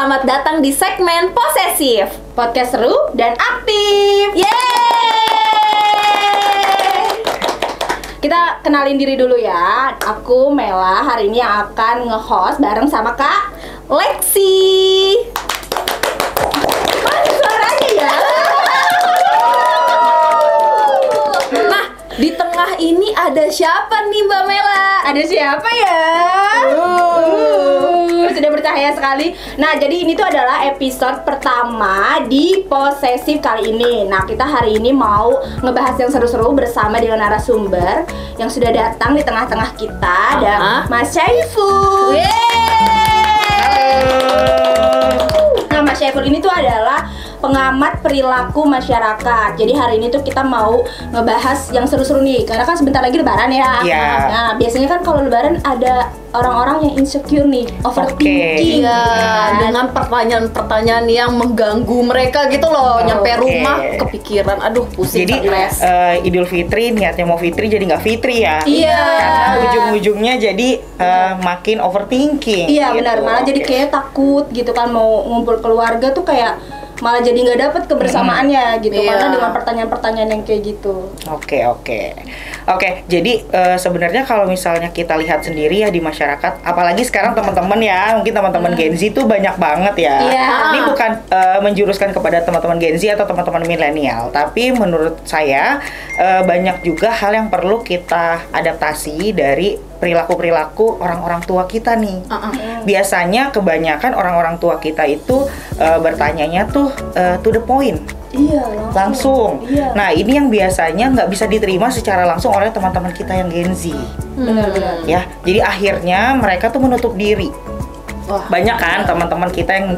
selamat datang di segmen Posesif, podcast seru dan aktif. Yeay! Kita kenalin diri dulu ya. Aku Mela, hari ini yang akan nge-host bareng sama Kak Lexi. Mana suaranya ya? Nah, di tengah ini ada siapa nih Mbak Mela? Ada siapa ya? Sudah bercahaya sekali. Nah, jadi ini tuh adalah episode pertama di Posesif kali ini. Nah, kita hari ini mau ngebahas yang seru-seru bersama dengan narasumber yang sudah datang di tengah-tengah kita. Ada Mas Syaiful. Nah, Mas Syaiful ini tuh adalah pengamat perilaku masyarakat. Jadi hari ini tuh kita mau ngebahas yang seru-seru nih, karena kan sebentar lagi lebaran ya. Yeah. Nah, biasanya kan kalau lebaran ada orang-orang yang insecure nih, overthinking. Iya, dengan pertanyaan-pertanyaan yang mengganggu mereka gitu loh. Nyampe rumah kepikiran, aduh pusing. Jadi Idul Fitri niatnya mau fitri jadi nggak fitri ya. Iya. Karena ujung-ujungnya jadi makin overthinking. Iya, gitu. benar. Malah jadi kayak takut gitu kan, mau ngumpul keluarga tuh kayak malah jadi nggak dapet kebersamaannya gitu. Iya. Karena dengan pertanyaan-pertanyaan yang kayak gitu. Oke. Jadi sebenarnya kalau misalnya kita lihat sendiri ya di masyarakat, apalagi sekarang teman-teman ya, mungkin teman-teman Gen Z tuh banyak banget ya. Iya. Ini bukan menjuruskan kepada teman-teman Gen Z atau teman-teman milenial, tapi menurut saya banyak juga hal yang perlu kita adaptasi dari perilaku-perilaku orang-orang tua kita nih. Biasanya kebanyakan orang-orang tua kita itu bertanyanya tuh to the point. Iya, Langsung. Iya. Nah, ini yang biasanya nggak bisa diterima secara langsung oleh teman-teman kita yang Gen Z. Benar-benar. Ya, jadi akhirnya mereka tuh menutup diri. Wah, Banyak kan teman-teman kita yang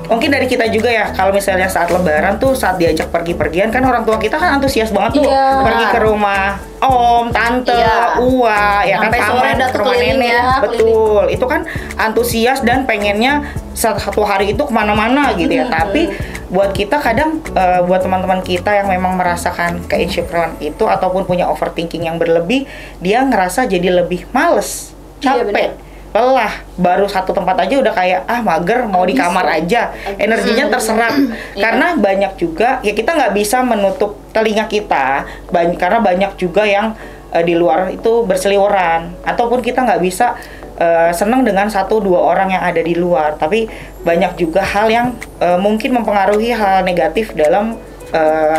mungkin dari kita juga ya, kalau misalnya saat lebaran tuh, saat diajak pergi-pergian kan orang tua kita kan antusias banget tuh. Iya. Pergi ke rumah om, tante, Iya. uwa, ya kan, Sampai sore taman, udah ke rumah keliling nenek. ya, Betul, itu kan antusias dan pengennya satu hari itu kemana-mana gitu ya. Tapi buat kita kadang, buat teman-teman kita yang memang merasakan keinsecurean itu ataupun punya overthinking yang berlebih, dia ngerasa jadi lebih males, Iya, capek, lelah, baru satu tempat aja udah kayak mager, mau di kamar aja, energinya terserap. Karena banyak juga ya, kita nggak bisa menutup telinga kita, karena banyak juga yang di luar itu berseliweran, ataupun kita nggak bisa senang dengan 1-2 orang yang ada di luar, tapi banyak juga hal yang mungkin mempengaruhi hal negatif dalam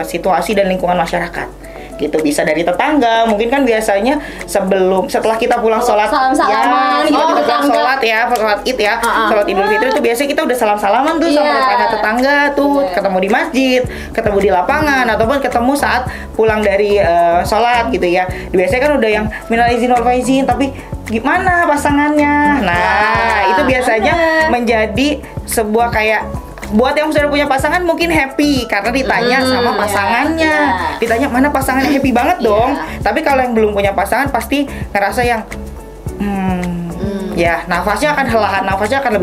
situasi dan lingkungan masyarakat. Gitu, bisa dari tetangga, mungkin kan biasanya setelah kita pulang sholat, salam-salaman gitu, gitu, kita pulang tetangga. sholat ya, sholat id ya, sholat Idul Fitri itu biasanya kita udah salam-salaman tuh sama tetangga tuh, ketemu di masjid, ketemu di lapangan, ataupun ketemu saat pulang dari sholat gitu ya. Biasanya kan udah yang minal izin wal faizin, tapi gimana pasangannya? Nah, itu biasanya menjadi sebuah kayak, buat yang sudah punya pasangan mungkin happy karena ditanya sama pasangannya. Ditanya mana pasangannya, happy banget dong. Tapi kalau yang belum punya pasangan pasti ngerasa yang ya, nafasnya akan helahan, nafasnya akan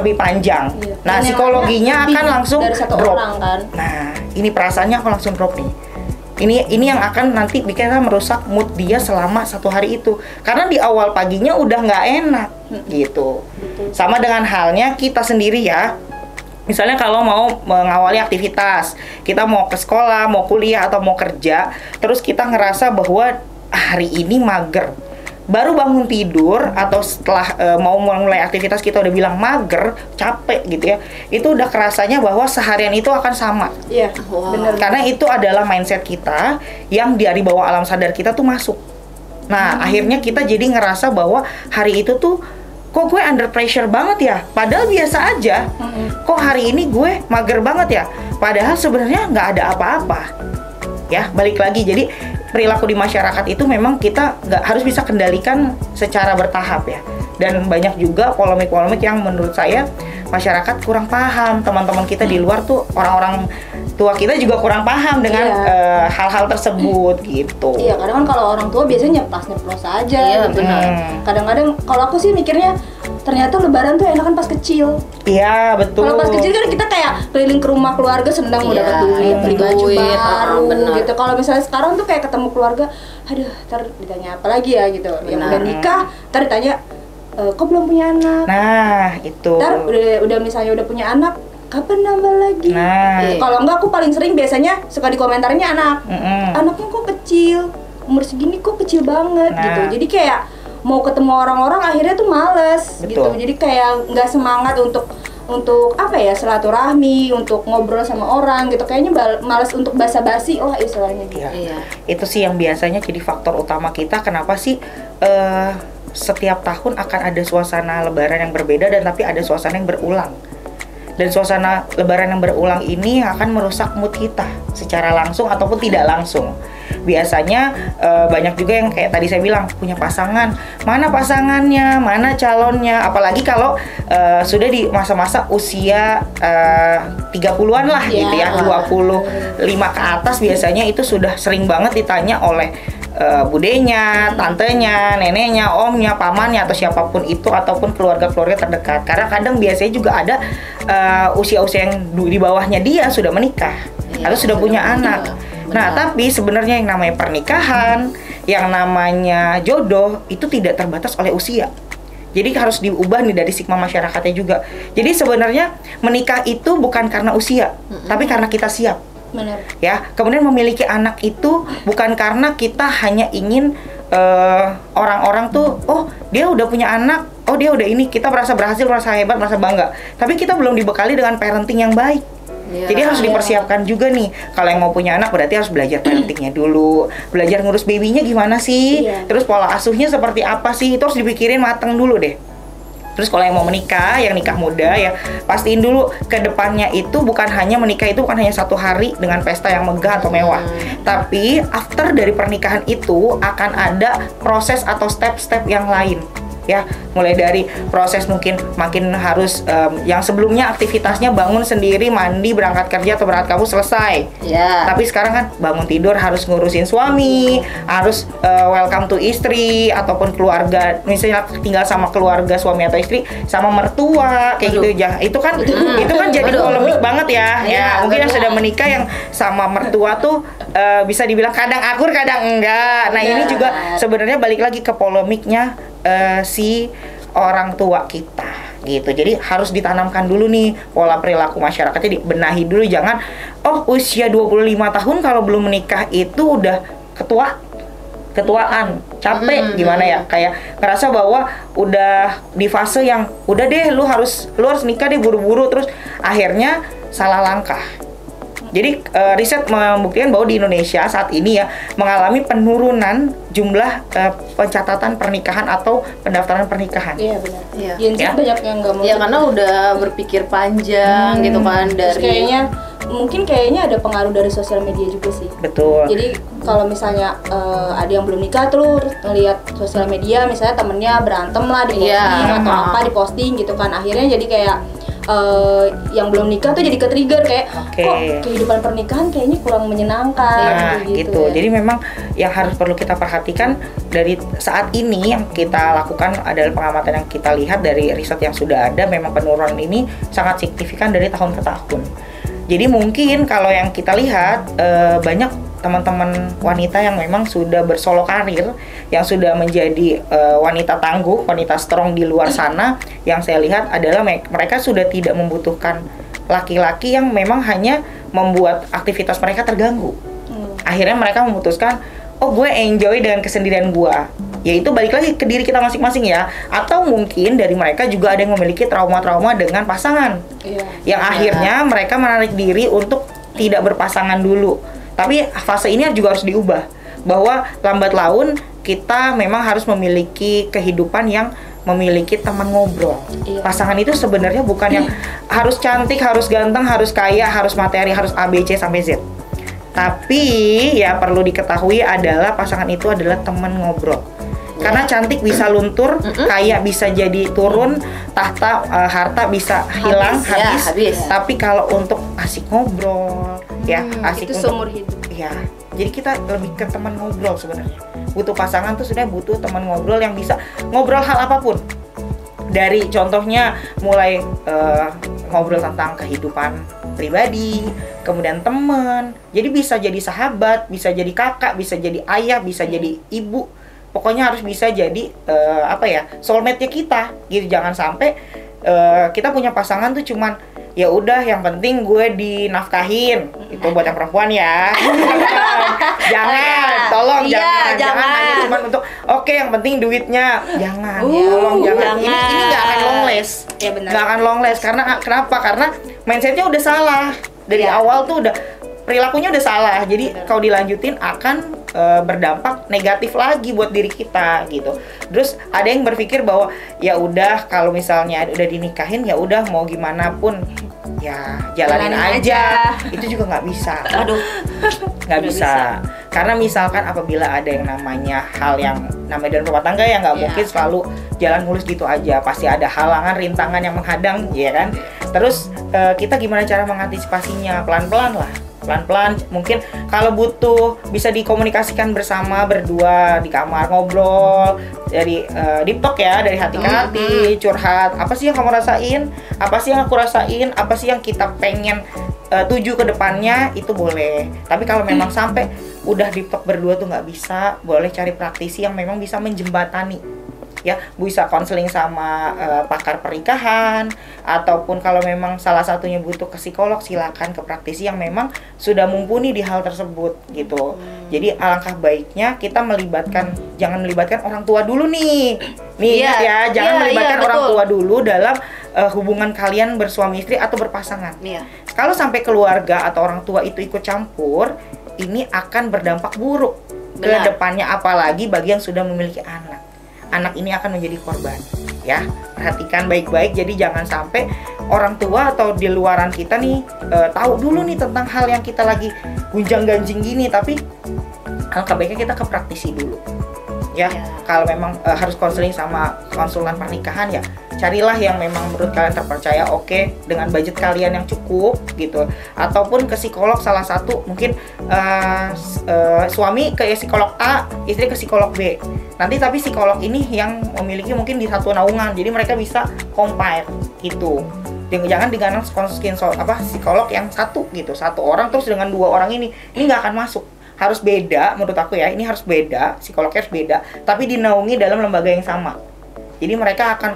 lebih panjang. Nah, Dan psikologinya yang akan langsung dari satu drop. orang kan. Nah, ini perasaannya akan langsung drop nih. Ini yang akan nanti bikin merusak mood dia selama 1 hari itu. Karena di awal paginya udah nggak enak gitu. Sama dengan halnya kita sendiri ya. Misalnya kalau mau mengawali aktivitas, kita mau ke sekolah, mau kuliah, atau mau kerja, terus kita ngerasa bahwa hari ini mager. Baru bangun tidur atau setelah mau mulai aktivitas kita udah bilang mager, capek gitu ya. Itu udah kerasanya bahwa seharian itu akan sama. Iya, benar. Karena itu adalah mindset kita yang dari bawah alam sadar kita tuh masuk. Nah, akhirnya kita jadi ngerasa bahwa hari itu tuh, kok gue under pressure banget ya? Padahal biasa aja. Kok hari ini gue mager banget ya? Padahal sebenarnya nggak ada apa-apa. Ya, balik lagi. Jadi perilaku di masyarakat itu memang kita nggak harus bisa kendalikan secara bertahap ya. Dan banyak juga polemik-polemik yang menurut saya masyarakat kurang paham. Teman-teman kita di luar tuh, orang-orang tua kita juga kurang paham dengan hal-hal tersebut gitu. Iya, kadang kan kalau orang tua biasanya nyeplos aja. Iya, gitu. benar. Kadang-kadang kalau aku sih mikirnya ternyata lebaran tuh enakan pas kecil. Iya, betul. Kalau pas kecil kan kita kayak keliling ke rumah keluarga, senang mau dapat duit, beli baju baru gitu. Kalau misalnya sekarang tuh kayak ketemu keluarga, aduh, ntar ditanya apa lagi ya gitu. Yang udah nikah, ntar ditanya kok belum punya anak? Nah, itu. Ntar udah misalnya udah punya anak, kapan nambah lagi? Nah, Kalau enggak aku paling sering biasanya suka di komentarnya anaknya kok kecil, umur segini kok kecil banget gitu. Jadi kayak mau ketemu orang-orang akhirnya tuh males. Betul. Gitu. Jadi kayak nggak semangat untuk apa ya, silaturahmi, untuk ngobrol sama orang gitu. Kayaknya males untuk basa-basi lah istilahnya gitu. Iya. Itu sih yang biasanya jadi faktor utama kita kenapa sih setiap tahun akan ada suasana lebaran yang berbeda dan tapi ada suasana yang berulang. Dan suasana lebaran yang berulang ini akan merusak mood kita secara langsung ataupun tidak langsung. Biasanya banyak juga yang kayak tadi saya bilang punya pasangan, mana pasangannya, mana calonnya, apalagi kalau sudah di masa-masa usia 30-an lah gitu ya, 25 ke atas biasanya itu sudah sering banget ditanya oleh budenya, tantenya, neneknya, omnya, pamannya atau siapapun itu ataupun keluarga-keluarga terdekat. Karena kadang biasanya juga ada usia-usia yang di bawahnya dia sudah menikah atau sudah punya anak. Nah, tapi sebenarnya yang namanya pernikahan, yang namanya jodoh itu tidak terbatas oleh usia. Jadi harus diubah nih dari stigma masyarakatnya juga. Jadi sebenarnya menikah itu bukan karena usia, tapi karena kita siap. Benar. Ya, kemudian memiliki anak itu bukan karena kita hanya ingin orang-orang tuh, oh dia udah punya anak, oh dia udah ini, kita merasa berhasil, merasa hebat, merasa bangga. Tapi kita belum dibekali dengan parenting yang baik. Jadi harus dipersiapkan juga nih. Kalau yang mau punya anak berarti harus belajar parentingnya dulu, belajar ngurus babynya gimana sih, terus pola asuhnya seperti apa sih, itu harus dipikirin mateng dulu deh. Terus kalau yang mau menikah, yang nikah muda ya pastiin dulu ke depannya itu bukan hanya menikah itu bukan hanya satu hari dengan pesta yang megah atau mewah. Tapi after dari pernikahan itu akan ada proses atau step-step yang lain. Ya, mulai dari proses mungkin makin harus yang sebelumnya aktivitasnya bangun sendiri, mandi, berangkat kerja atau berangkat kampus selesai. Tapi sekarang kan bangun tidur harus ngurusin suami, harus welcome to istri ataupun keluarga, misalnya tinggal sama keluarga suami atau istri sama mertua kayak gitu ya. Itu kan jadi polemik banget ya. Mungkin yang sudah menikah yang sama mertua tuh bisa dibilang kadang akur, kadang enggak. Nah, ini juga sebenarnya balik lagi ke polemiknya si orang tua kita gitu. Jadi harus ditanamkan dulu nih pola perilaku masyarakatnya, dibenahi dulu. Jangan usia 25 tahun kalau belum menikah itu udah ketuaan, capek gimana ya, kayak ngerasa bahwa udah di fase yang udah deh lu harus nikah deh buru-buru, terus akhirnya salah langkah. Jadi riset membuktikan bahwa di Indonesia saat ini ya mengalami penurunan jumlah pencatatan pernikahan atau pendaftaran pernikahan. Iya benar. Iya. Banyak yang nggak mau. Ya karena udah berpikir panjang gitu kan Terus dari. kayaknya ada pengaruh dari sosial media juga sih. Betul. Jadi kalau misalnya ada yang belum nikah terus ngelihat sosial media, misalnya temennya berantem lah di posting atau apa di posting gitu kan, akhirnya jadi kayak yang belum nikah tuh jadi ke-trigger kayak kok kehidupan pernikahan kayaknya kurang menyenangkan gitu. Jadi memang yang harus perlu kita perhatikan dari saat ini yang kita lakukan adalah pengamatan yang kita lihat dari riset yang sudah ada, memang penurunan ini sangat signifikan dari tahun ke tahun. Jadi mungkin kalau yang kita lihat banyak teman-teman wanita yang memang sudah bersolo karir, yang sudah menjadi wanita tangguh, wanita strong di luar sana, yang saya lihat adalah mereka sudah tidak membutuhkan laki-laki yang memang hanya membuat aktivitas mereka terganggu. Akhirnya mereka memutuskan, gue enjoy dengan kesendirian gue. Yaitu balik lagi ke diri kita masing-masing ya. Atau mungkin dari mereka juga ada yang memiliki trauma-trauma dengan pasangan. Yang akhirnya mereka menarik diri untuk tidak berpasangan dulu. Tapi fase ini juga harus diubah, bahwa lambat laun kita memang harus memiliki kehidupan yang memiliki teman ngobrol. Pasangan itu sebenarnya bukan yang harus cantik, harus ganteng, harus kaya, harus materi, harus A, B, C sampai Z. Tapi ya perlu diketahui adalah pasangan itu adalah teman ngobrol. Karena cantik bisa luntur, kaya bisa jadi turun, tahta, harta bisa hilang, habis. Tapi kalau untuk asik ngobrol, asik itu seumur hidup. Ya, jadi kita lebih ke teman ngobrol sebenarnya. Butuh pasangan tuh sudah butuh teman ngobrol yang bisa ngobrol hal apapun. Dari contohnya mulai ngobrol tentang kehidupan pribadi, kemudian teman. Jadi bisa jadi sahabat, bisa jadi kakak, bisa jadi ayah, bisa jadi ibu. pokoknya harus bisa jadi soulmate-nya kita gitu. Jangan sampai kita punya pasangan tuh cuman ya udah yang penting gue dinafkahin. Itu buat yang perempuan ya. Jangan, tolong jangan hanya cuma untuk yang penting duitnya. Jangan, tolong jangan. Ini nggak akan long last. Ya benar. Nggak akan long last kenapa? Karena mindsetnya udah salah dari awal tuh udah perilakunya udah salah. Jadi kalau dilanjutin akan berdampak negatif lagi buat diri kita gitu. Terus ada yang berpikir bahwa ya udah kalau misalnya udah dinikahin ya udah mau gimana pun ya jalanin aja. Itu juga nggak bisa. Aduh, nggak bisa. Karena misalkan apabila ada yang namanya hal yang namanya dalam rumah tangga ya nggak mungkin selalu jalan mulus gitu aja. Pasti ada halangan, rintangan yang menghadang, ya kan? Terus kita gimana cara mengantisipasinya? Pelan-pelan lah. Pelan-pelan, mungkin kalau butuh bisa dikomunikasikan bersama berdua di kamar, ngobrol dari deep talk ya, dari hati ke hati, curhat apa sih yang kamu rasain, apa sih yang aku rasain, apa sih yang kita pengen tuju ke depannya, itu boleh. Tapi kalau memang sampai udah deep talk berdua tuh nggak bisa, boleh cari praktisi yang memang bisa menjembatani ya, bisa konseling sama pakar pernikahan, ataupun kalau memang salah satunya butuh ke psikolog, silakan ke praktisi yang memang sudah mumpuni di hal tersebut gitu. Jadi alangkah baiknya kita jangan melibatkan orang tua dulu nih ingat ya, jangan melibatkan orang tua dulu dalam hubungan kalian bersuami istri atau berpasangan. Kalau sampai keluarga atau orang tua itu ikut campur, ini akan berdampak buruk ke depannya, apalagi bagi yang sudah memiliki anak ini akan menjadi korban ya. Perhatikan baik-baik, jadi jangan sampai orang tua atau di luaran kita nih tahu dulu nih tentang hal yang kita lagi gunjang-ganjing gini, tapi alangkah baiknya kita ke praktisi dulu ya. Kalau memang harus konseling sama konsultan pernikahan ya carilah yang memang menurut kalian terpercaya, dengan budget kalian yang cukup gitu, ataupun ke psikolog salah satu, mungkin suami ke psikolog A, istri ke psikolog B. Nanti tapi psikolog ini yang memiliki mungkin di satu naungan, jadi mereka bisa compare gitu. Jangan dengan psikolog yang satu gitu, satu orang terus dengan dua orang ini nggak akan masuk. Harus beda menurut aku ya, ini harus beda, psikolognya harus beda, tapi dinaungi dalam lembaga yang sama. Jadi mereka akan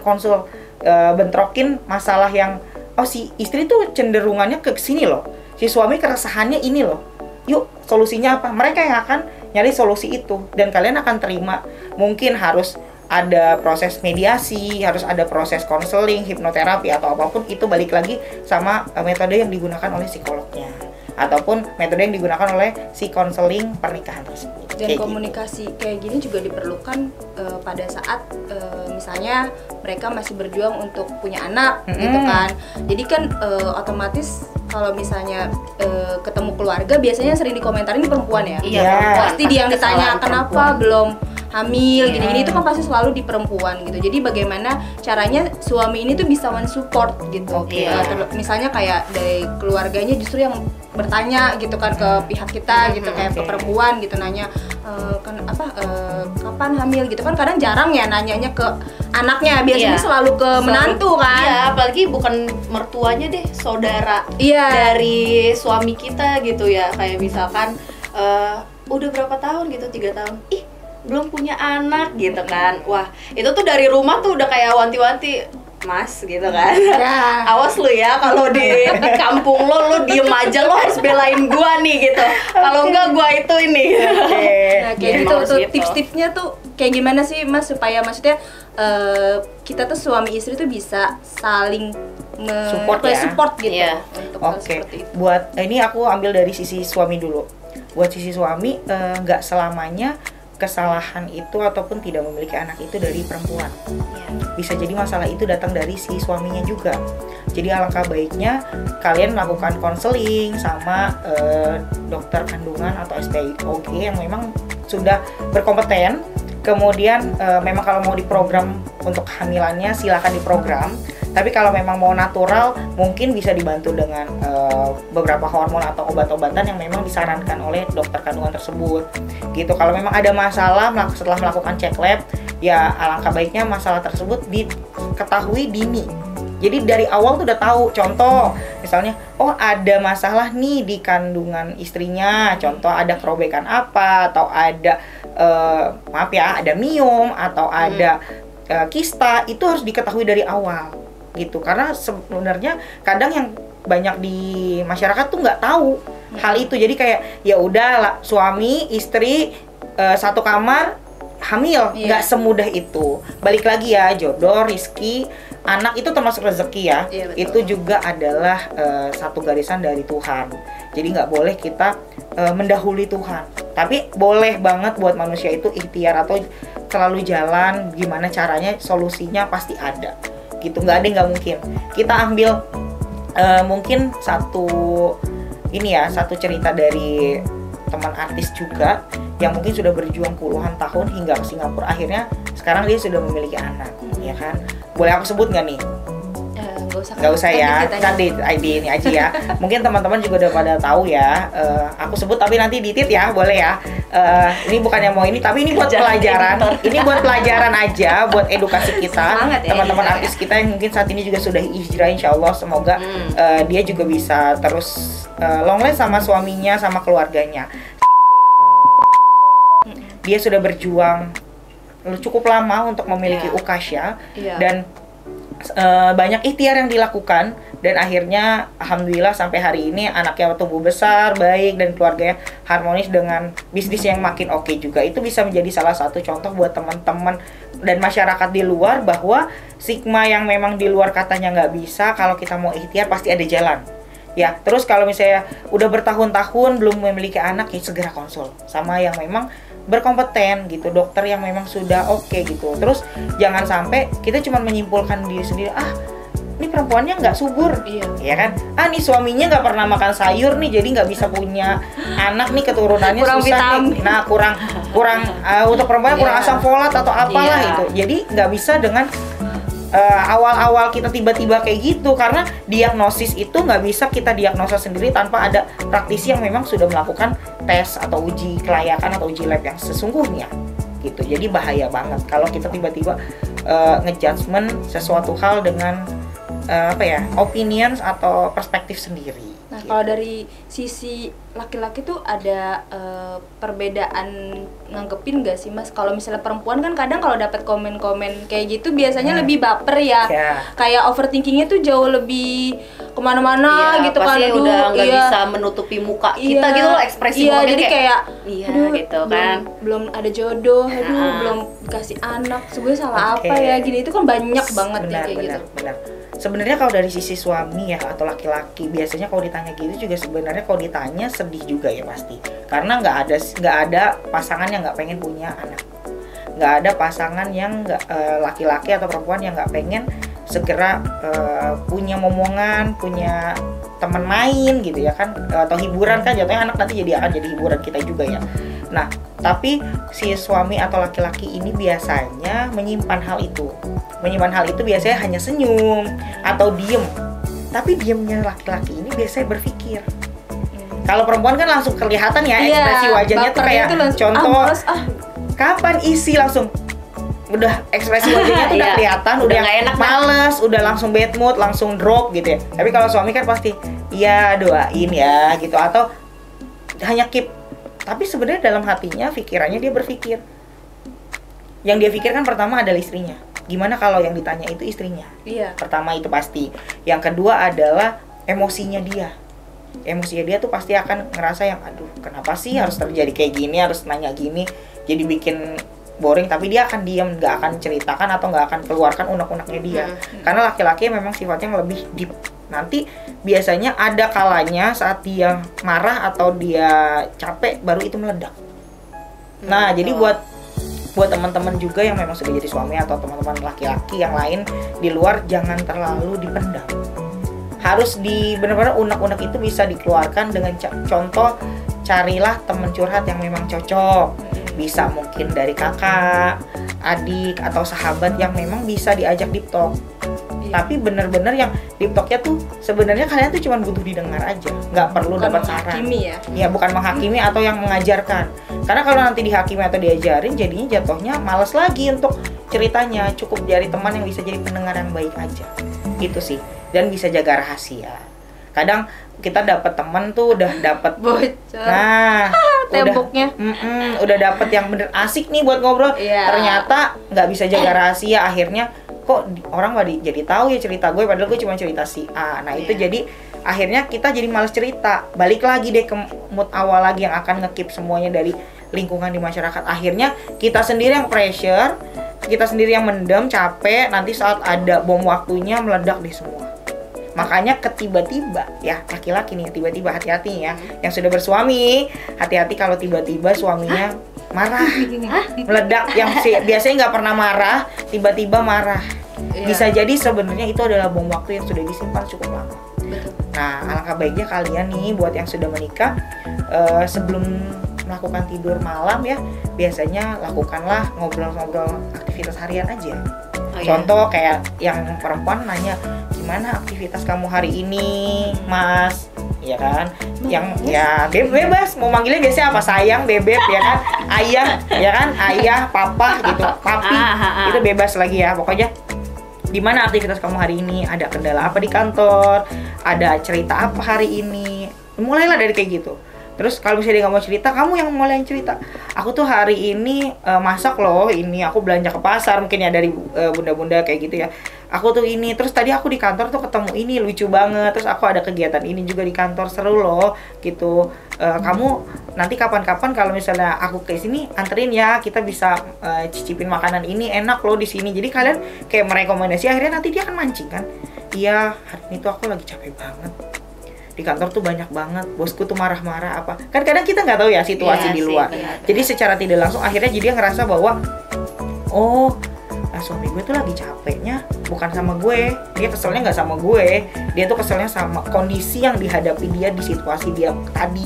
bentrokin masalah yang si istri tuh cenderungannya ke sini loh, si suami keresahannya ini loh, yuk solusinya apa? Mereka yang akan nyari solusi itu, dan kalian akan terima. Mungkin harus ada proses mediasi, harus ada proses konseling, hipnoterapi atau apapun, itu balik lagi sama metode yang digunakan oleh psikolognya ataupun metode yang digunakan oleh si konseling pernikahan tersebut. Dan komunikasi kayak gini juga diperlukan pada saat misalnya mereka masih berjuang untuk punya anak gitu kan. Jadi kan otomatis kalau misalnya ketemu keluarga biasanya sering dikomentarin di perempuan ya. Pasti dia yang ditanya kenapa belum hamil gini-gini, itu kan pasti selalu di perempuan gitu. Jadi bagaimana caranya suami ini tuh bisa mensupport gitu. Misalnya kayak dari keluarganya justru yang bertanya gitu kan ke pihak kita gitu, kayak ke perempuan gitu, nanya kapan hamil gitu kan. Kadang jarang ya nanyanya ke anaknya, biasanya selalu ke menantu kan. Iya, apalagi bukan mertuanya deh, saudara dari suami kita gitu ya. Kayak misalkan udah berapa tahun gitu, 3 tahun, belum punya anak gitu kan. Wah, itu tuh dari rumah tuh udah kayak wanti-wanti, Mas gitu kan. Awas lu ya kalau di kampung lo diem aja, lo harus belain gua nih gitu. Kalau enggak gua itu ini. Nah, kayak gitu tuh tips-tipsnya tuh kayak gimana sih Mas, supaya maksudnya kita tuh suami istri tuh bisa saling support gitu untuk hal seperti itu. Buat ini aku ambil dari sisi suami dulu. Buat sisi suami, nggak selamanya kesalahan itu ataupun tidak memiliki anak itu dari perempuan. Bisa jadi masalah itu datang dari si suaminya juga. Jadi alangkah baiknya kalian melakukan konseling sama dokter kandungan atau SPIOG yang memang sudah berkompeten. Kemudian memang kalau mau diprogram untuk kehamilannya silakan diprogram. Tapi kalau memang mau natural, mungkin bisa dibantu dengan beberapa hormon atau obat-obatan yang memang disarankan oleh dokter kandungan tersebut. Gitu. Kalau memang ada masalah setelah melakukan cek lab, ya alangkah baiknya masalah tersebut diketahui dini. Jadi dari awal tuh udah tahu. Contoh, misalnya, ada masalah nih di kandungan istrinya. Contoh ada kerobekan apa, atau ada maaf ya, ada miom atau ada kista, itu harus diketahui dari awal gitu. Karena sebenarnya kadang yang banyak di masyarakat tuh nggak tahu hal itu. Jadi kayak ya udah suami istri satu kamar hamil, nggak semudah itu. Balik lagi ya, jodoh, rizki, anak itu termasuk rezeki ya. Itu juga adalah satu garisan dari Tuhan. Jadi nggak boleh kita mendahului Tuhan. Tapi boleh banget buat manusia itu ikhtiar atau selalu jalan, gimana caranya, solusinya pasti ada. Gitu, nggak ada yang nggak mungkin. Kita ambil mungkin satu cerita dari teman artis juga yang mungkin sudah berjuang puluhan tahun hingga ke Singapura, akhirnya sekarang dia sudah memiliki anak, ya kan? Boleh aku sebut nggak nih? Nggak usah ya, kan di ID ini aja ya. Mungkin teman-teman juga udah pada tahu ya. Aku sebut tapi nanti ditit ya, boleh ya. Ini bukannya mau ini, tapi ini buat pelajaran. Ini buat pelajaran aja, buat edukasi kita. Teman-teman artis kita yang mungkin saat ini juga sudah hijrah, insya Allah semoga dia juga bisa terus long last sama suaminya, sama keluarganya. Dia sudah berjuang cukup lama untuk memiliki Ukasha dan banyak ikhtiar yang dilakukan, dan akhirnya alhamdulillah sampai hari ini anaknya tumbuh besar, baik, dan keluarganya harmonis dengan bisnis yang makin oke juga. Itu bisa menjadi salah satu contoh buat teman-teman dan masyarakat di luar bahwa stigma yang memang di luar katanya nggak bisa, kalau kita mau ikhtiar pasti ada jalan. Ya, terus kalau misalnya udah bertahun-tahun belum memiliki anak, ya segera konsul sama yang memang berkompeten gitu, dokter yang memang sudah oke gitu. Terus jangan sampai kita cuma menyimpulkan diri sendiri, ini perempuannya nggak subur, ya kan? Nih suaminya nggak pernah makan sayur nih, jadi nggak bisa punya anak nih, keturunannya kurang susah vitamin. nih. Nah kurang untuk perempuan kurang asam folat atau apalah itu. Jadi nggak bisa dengan awal-awal kita tiba-tiba kayak gitu, karena diagnosis itu nggak bisa kita diagnosa sendiri tanpa ada praktisi yang memang sudah melakukan tes atau uji kelayakan atau uji lab yang sesungguhnya gitu. Jadi bahaya banget kalau kita tiba-tiba ngejudgement sesuatu hal dengan opinions atau perspektif sendiri. Nah, kalau dari sisi laki-laki tuh ada perbedaan nanggepin gak sih Mas? Kalau misalnya perempuan kan kadang kalau dapat komen-komen kayak gitu biasanya lebih baper ya. Kayak overthinkingnya tuh jauh lebih kemana-mana gitu kan. Pasti udah nggak bisa menutupi muka kita gitu loh, ekspresi mukanya jadi kayak gitu kan. Belum ada jodoh, belum dikasih anak, sebenarnya salah apa ya gini. Itu kan banyak banget kayak gitu. Benar. Sebenarnya kalau dari sisi suami ya atau laki-laki, biasanya kalau ditanya gitu juga sebenarnya kalau ditanya sedih juga ya pasti, karena nggak ada pasangan yang nggak pengen punya anak, nggak ada pasangan yang laki-laki atau perempuan yang nggak pengen segera punya momongan, punya teman main gitu ya kan, atau hiburan kan, jatuhnya anak nanti akan jadi hiburan kita juga ya. Nah tapi si suami atau laki-laki ini biasanya menyimpan hal itu biasanya hanya senyum atau diem. Tapi diemnya laki-laki ini biasanya berpikir. Kalau perempuan kan langsung kelihatan ya ekspresi wajahnya tuh kayak contoh kapan isi langsung udah ekspresi wajahnya tuh udah kelihatan, udah nggak enak, males, udah langsung bad mood, langsung drop gitu ya. Tapi kalau suami kan pasti iya doain ya gitu, atau hanya keep. Tapi sebenarnya dalam hatinya, pikirannya dia berpikir. Yang dia pikirkan pertama adalah istrinya. Gimana kalau yang ditanya itu istrinya? Pertama itu pasti. Yang kedua adalah emosinya dia. Emosinya dia tuh pasti akan ngerasa yang aduh kenapa sih harus terjadi kayak gini, harus nanya gini, jadi bikin boring. Tapi dia akan diam, nggak akan ceritakan atau nggak akan keluarkan unek-uneknya dia. Karena laki-laki memang sifatnya yang lebih deep. Nanti biasanya ada kalanya saat dia marah atau dia capek baru itu meledak. Nah jadi buat teman-teman juga yang memang sudah jadi suami atau teman-teman laki-laki yang lain di luar, jangan terlalu dipendam. Harus benar-benar unek-unek itu bisa dikeluarkan dengan contoh, carilah teman curhat yang memang cocok. Bisa mungkin dari kakak, adik, atau sahabat yang memang bisa diajak deep talk. Tapi bener-bener yang deep talknya tuh sebenarnya kalian tuh cuma butuh didengar aja, nggak perlu dapat saran. Ya bukan menghakimi atau yang mengajarkan. Karena kalau nanti dihakimi atau diajarin, jadinya jatuhnya malas lagi untuk ceritanya. Cukup dari teman yang bisa jadi pendengar yang baik aja. Itu sih. Dan bisa jaga rahasia. Kadang kita dapat teman tuh udah dapat bocor. Nah, temboknya. Udah dapet yang bener asik nih buat ngobrol. Ternyata nggak bisa jaga rahasia, akhirnya kok orang nggak jadi tahu ya cerita gue, padahal gue cuma cerita si A. Nah itu jadi akhirnya kita jadi males cerita. Balik lagi deh ke mood awal lagi yang akan ngekip semuanya dari lingkungan di masyarakat. Akhirnya kita sendiri yang pressure, kita sendiri yang mendem, capek, nanti saat ada bom waktunya meledak di semua. Makanya ketiba-tiba ya, laki-laki nih tiba-tiba, hati-hati ya yang sudah bersuami, hati-hati kalau tiba-tiba suaminya marah, meledak, yang biasanya nggak pernah marah tiba-tiba marah. Bisa jadi sebenarnya itu adalah bom waktu yang sudah disimpan cukup lama. Nah, alangkah baiknya kalian nih buat yang sudah menikah, sebelum melakukan tidur malam ya, biasanya lakukanlah ngobrol-ngobrol aktivitas harian aja. Contoh kayak yang perempuan nanya, gimana aktivitas kamu hari ini, Mas? Ya kan? Yang ya bebas mau manggilnya biasanya apa, sayang, bebek ya kan, ayah ya kan, ayah, papa gitu, papi, itu bebas lagi ya. Pokoknya gimana aktivitas kamu hari ini, ada kendala apa di kantor, ada cerita apa hari ini, mulailah dari kayak gitu. Terus kalau misalnya dia nggak mau cerita, kamu yang mulai cerita. Aku tuh hari ini masak loh, ini aku belanja ke pasar, mungkin ya dari bunda-bunda kayak gitu ya. Aku tuh ini, terus tadi aku di kantor tuh ketemu ini, lucu banget. Terus aku ada kegiatan ini juga di kantor, seru loh gitu. Kamu nanti kapan-kapan kalau misalnya aku ke sini anterin ya, kita bisa cicipin makanan ini, enak loh di sini. Jadi kalian kayak merekomendasi, akhirnya nanti dia akan mancing kan. Iya, hari ini tuh aku lagi capek banget. Di kantor tuh banyak banget, bosku tuh marah-marah apa. Kan kadang kita nggak tahu ya situasi di luar. Jadi secara tidak langsung akhirnya jadi dia ngerasa bahwa oh, suami gue tuh lagi capeknya bukan sama gue. Dia keselnya nggak sama gue. Dia tuh keselnya sama kondisi yang dihadapi dia di situasi dia tadi.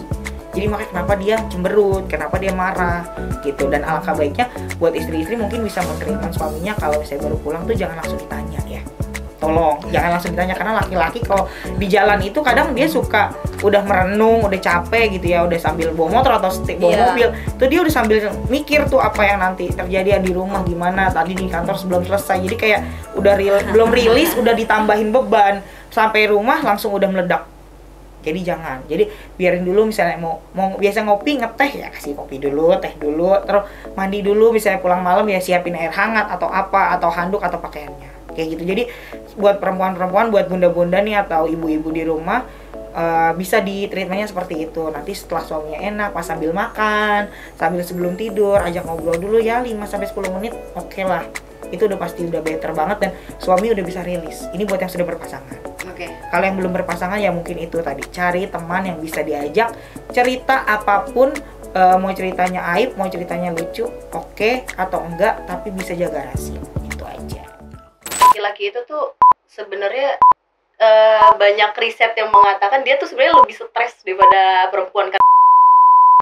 Jadi makanya kenapa dia cemberut, kenapa dia marah gitu. Dan alangkah baiknya buat istri-istri mungkin bisa mentreatment suaminya kalau misalnya baru pulang tuh jangan langsung ditanya ya. Tolong jangan langsung ditanya, karena laki-laki kalau di jalan itu kadang dia suka udah merenung, udah capek gitu ya, udah sambil bawa motor atau bawa mobil, tuh dia udah sambil mikir tuh apa yang nanti terjadi di rumah, gimana tadi di kantor sebelum selesai. Jadi kayak udah belum rilis udah ditambahin beban, sampai rumah langsung udah meledak. Jadi jangan. Jadi biarin dulu, misalnya mau biasa ngopi, ngeteh ya kasih kopi dulu, teh dulu, terus mandi dulu, misalnya pulang malam ya siapin air hangat atau apa, atau handuk atau pakaiannya. Kayak gitu. Jadi buat perempuan-perempuan, buat bunda-bunda nih atau ibu-ibu di rumah, bisa di treatmentnya seperti itu. Nanti setelah suaminya enak, pas sambil makan, sambil sebelum tidur, ajak ngobrol dulu ya 5-10 menit, oke lah. Itu udah pasti udah better banget dan suami udah bisa rilis. Ini buat yang sudah berpasangan. Kalau yang belum berpasangan ya mungkin itu tadi, cari teman yang bisa diajak cerita apapun, mau ceritanya aib, mau ceritanya lucu, oke, atau enggak, tapi bisa jaga rahasia. Itu aja. Laki-laki itu tuh sebenarnya banyak riset yang mengatakan dia tuh sebenarnya lebih stres daripada perempuan kan.